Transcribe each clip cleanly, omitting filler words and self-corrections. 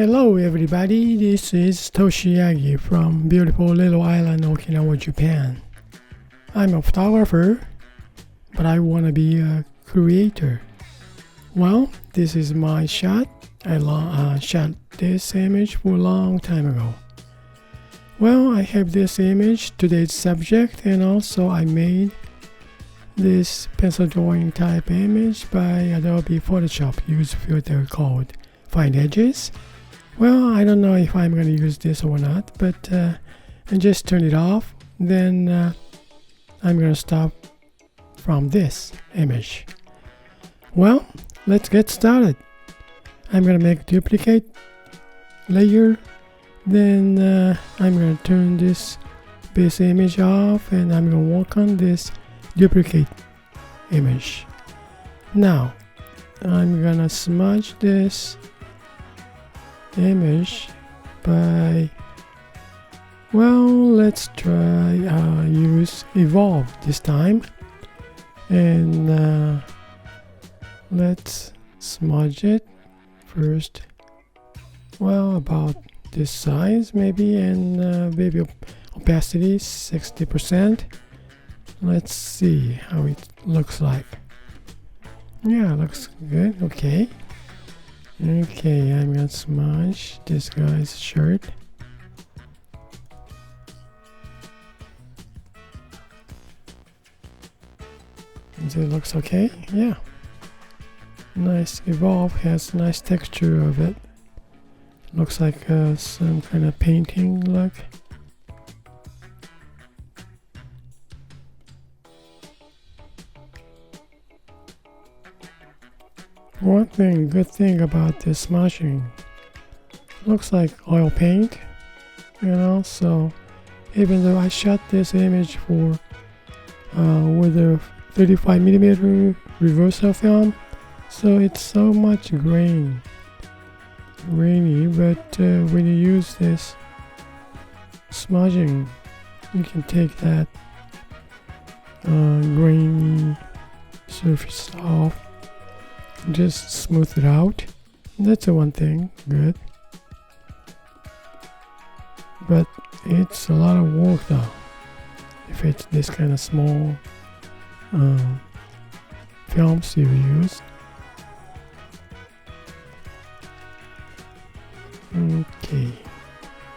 Hello everybody, this is Toshi Yagi from beautiful little island Okinawa, Japan. I'm a photographer, but I want to be a creator. Well, this is my shot. I shot this image for a long time ago. Well, I have this image, today's subject, and also I made this pencil drawing type image by Adobe Photoshop. Use filter called Find Edges. Well, I don't know if I'm going to use this or not, but I just turn it off. Then I'm going to start from this image. Well, let's get started. I'm going to make a duplicate layer. Then I'm going to turn this base image off and I'm going to work on this duplicate image. Now, I'm going to smudge this image by, well, let's try use evolve this time, and let's smudge it first, well, about this size maybe, and maybe opacity 60%. Let's see how it looks like. Yeah, looks good. Okay, I'm gonna smudge this guy's shirt. It looks okay. Yeah, nice. Evolve has nice texture of it. Looks like some kind of painting look. Good thing about this smudging, looks like oil paint, so even though I shot this image for with a 35mm reversal film, so it's so much grainy, but when you use this smudging, you can take that grainy surface off. Just smooth it out. That's the one thing, good. But it's a lot of work though, if it's this kind of small films you use. Okay,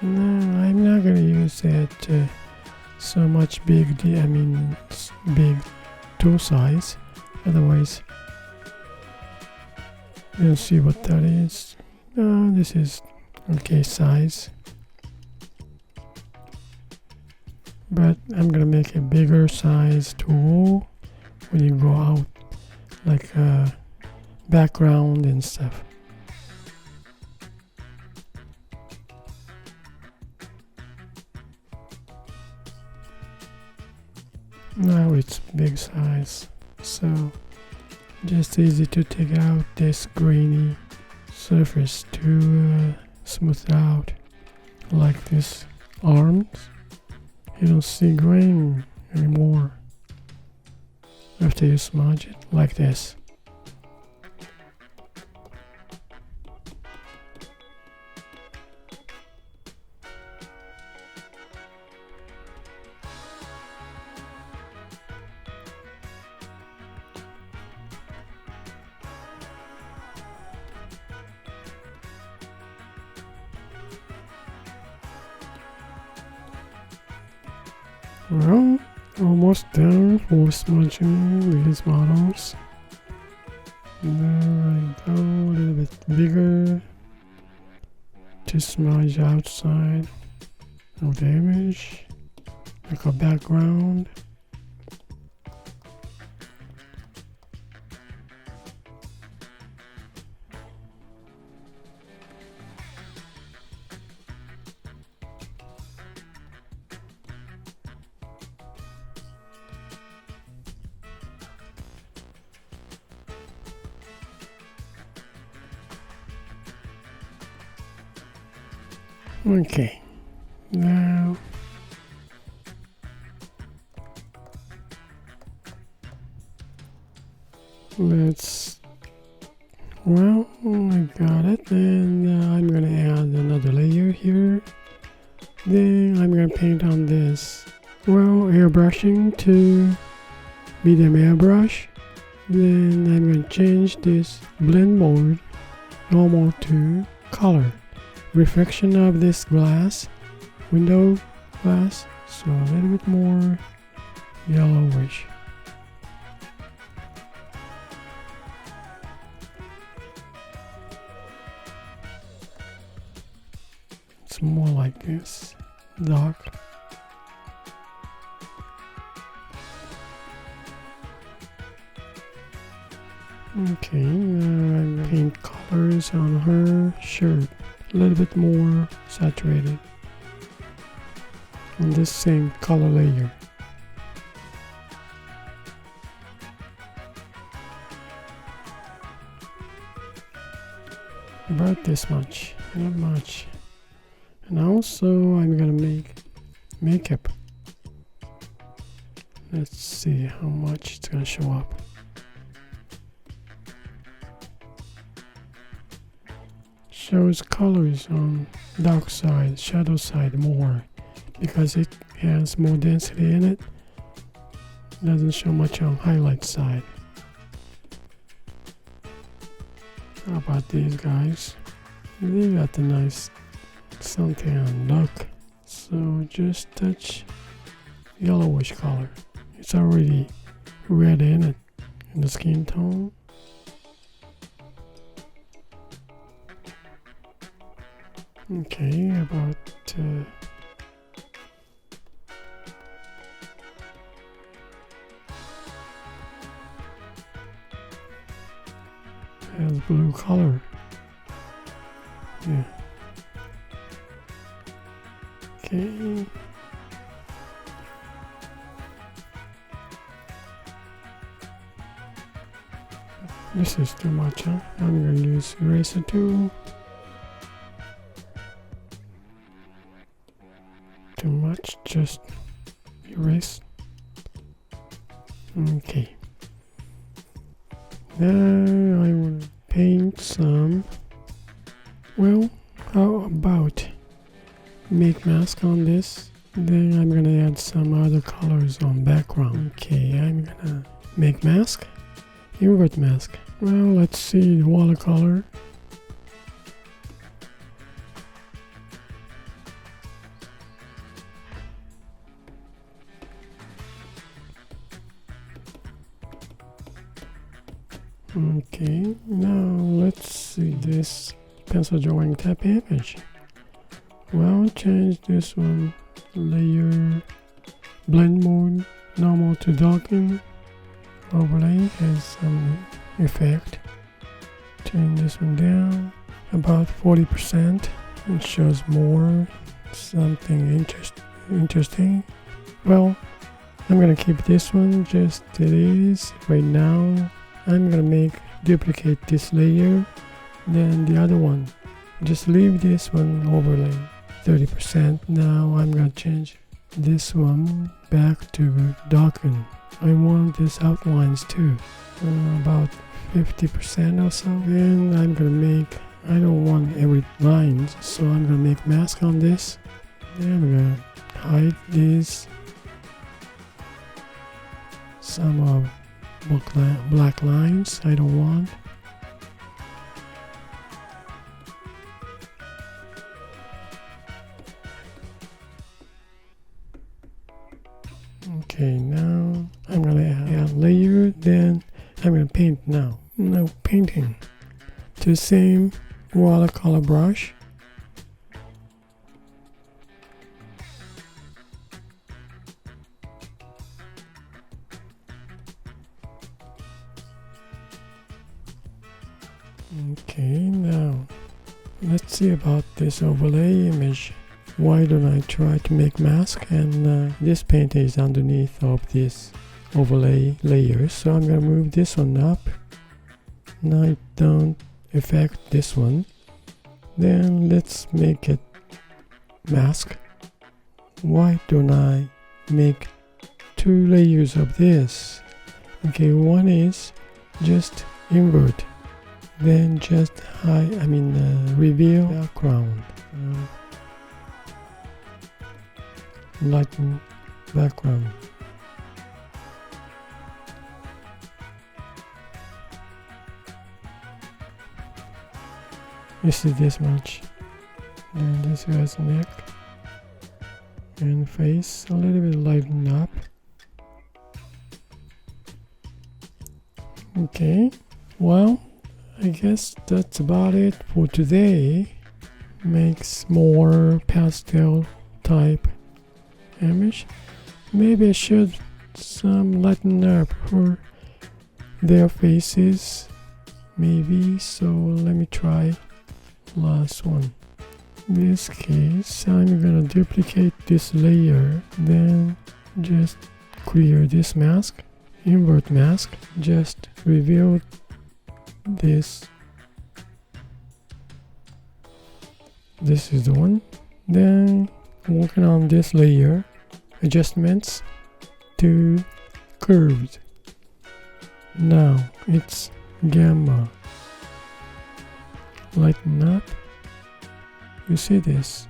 no, I'm not gonna use that so much big tool size, otherwise you'll see what that is. This is okay size, but I'm gonna make a bigger size tool when you go out, like background and stuff. Now it's big size, so just easy to take out this grainy surface to smooth it out. Like this arms, you don't see grain anymore after you smudge it like this. Well, almost done for smudging these models. There I go, a little bit bigger to smudge outside of the image, like a background. Okay, now let's, well, I got it, and I'm gonna add paint on this? Well, airbrushing to medium airbrush. Then I'm going to change this blend mode normal to color. Reflection of this glass, window glass, so a little bit more yellowish. It's more like this, dark. Okay, now I'm paint colors on her shirt, a little bit more saturated on this same color layer. About this much, not much. And also I'm gonna make makeup. Let's see how much it's gonna show up. Shows colors on dark side, shadow side more because it has more density in it. Doesn't show much on highlight side. How about these guys? They got a nice something look. So just touch yellowish color. It's already red in it in the skin tone. Okay, about has blue color. Yeah. Okay. This is too much, huh? I'm gonna use eraser tool. Too much, just erase. Okay. Now I will paint some. Well, how about make mask on this? Then I'm gonna add some other colors on background. Okay, I'm gonna make mask. Invert mask. Well, let's see the watercolor. Okay, now let's see this pencil drawing type image. Well, change this one, layer, blend mode, normal to darken, overlay has some effect. Turn this one down about 40%. It shows more something interesting. Well, I'm gonna keep this one just it is right now. I'm gonna duplicate this layer, then the other one. Just leave this one overlay 30%. Now I'm gonna change this one back to darken. I want these outlines too, about 50% or so. Then I'm gonna I don't want every line, so I'm gonna make mask on this. Then I'm gonna hide these, some of black lines I don't want. Okay, now I'm gonna add layer, then I'm gonna paint now. Now painting to the same watercolor brush. Okay, now let's see about this overlay image. Why don't I try to make mask, and this paint is underneath of this overlay layer, so I'm gonna move this one up. Now I don't affect this one. Then let's make it mask. Why don't I make two layers of this? Okay, one is just invert, then just reveal background. lighten background. You see this much. Then this guy's neck and face a little bit lighten up. Okay, well, I guess that's about it for today. Makes more pastel type image. Maybe I should some lighten up for their faces, maybe. So let me try last one. In this case, I'm gonna duplicate this layer, then just clear this mask, invert mask, just reveal this. This is the one. Then working on this layer, adjustments to curved. Now it's gamma. Lighten up. You see this?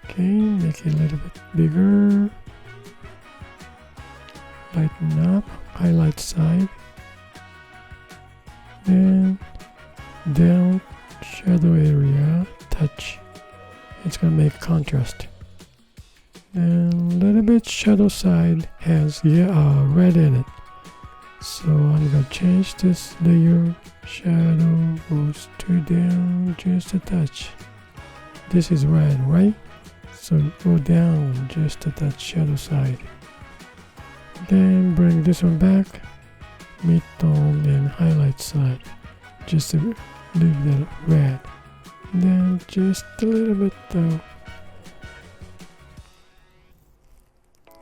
Okay, make it a little bit bigger. Lighten up. Highlight side. Then down shadow area, touch. It's gonna make contrast. Then a little bit shadow side has red in it. So I'm gonna change this layer. Shadow goes to down just a touch. This is red, right? So go down just a touch shadow side. Then bring this one back, mid-tone and highlight side. Just to leave that red. Then just a little bit though.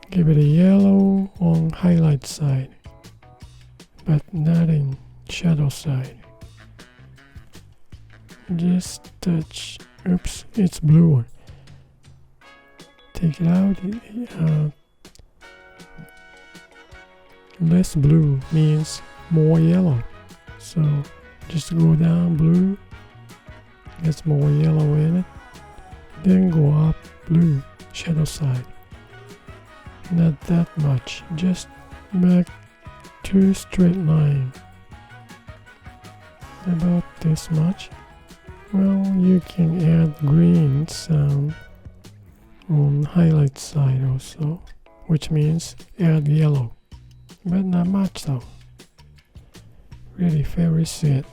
Give it a yellow on highlight side, but not in shadow side. Just touch. Oops, it's blue one. Take it out. Less blue means more yellow. So just go down blue. Gets more yellow in it. Then go up blue, shadow side. Not that much. Just back 2 straight line. About this much. Well, you can add green some on highlight side also, which means add yellow, but not much though. Really very set.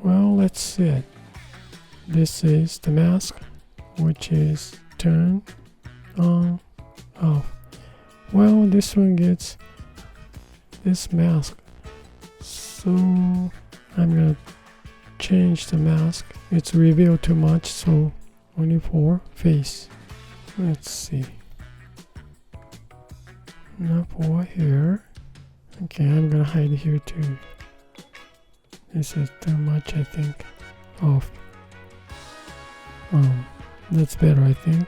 Well, let's see it. This is the mask, which is turn on, off. Well, this one gets this mask, so I'm gonna change the mask. It's revealed too much, so only for face. Let's see. Not for here. Okay, I'm gonna hide here too. This is too much, I think. Off. That's better, I think.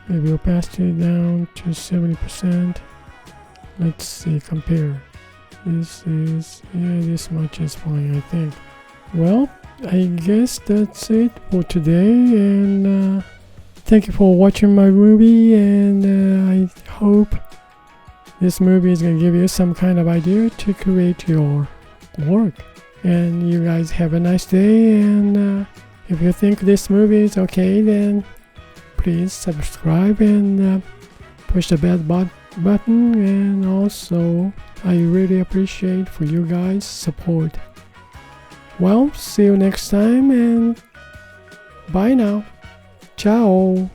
Maybe opacity down to 70%. Let's see, compare. This is, this much is fine, I think. Well, I guess that's it for today, and thank you for watching my movie, and I hope this movie is gonna give you some kind of idea to create your work. And you guys have a nice day, and if you think this movie is okay, then please subscribe and push the bell button, and also I really appreciate for you guys support. Well, see you next time, and bye now. Ciao.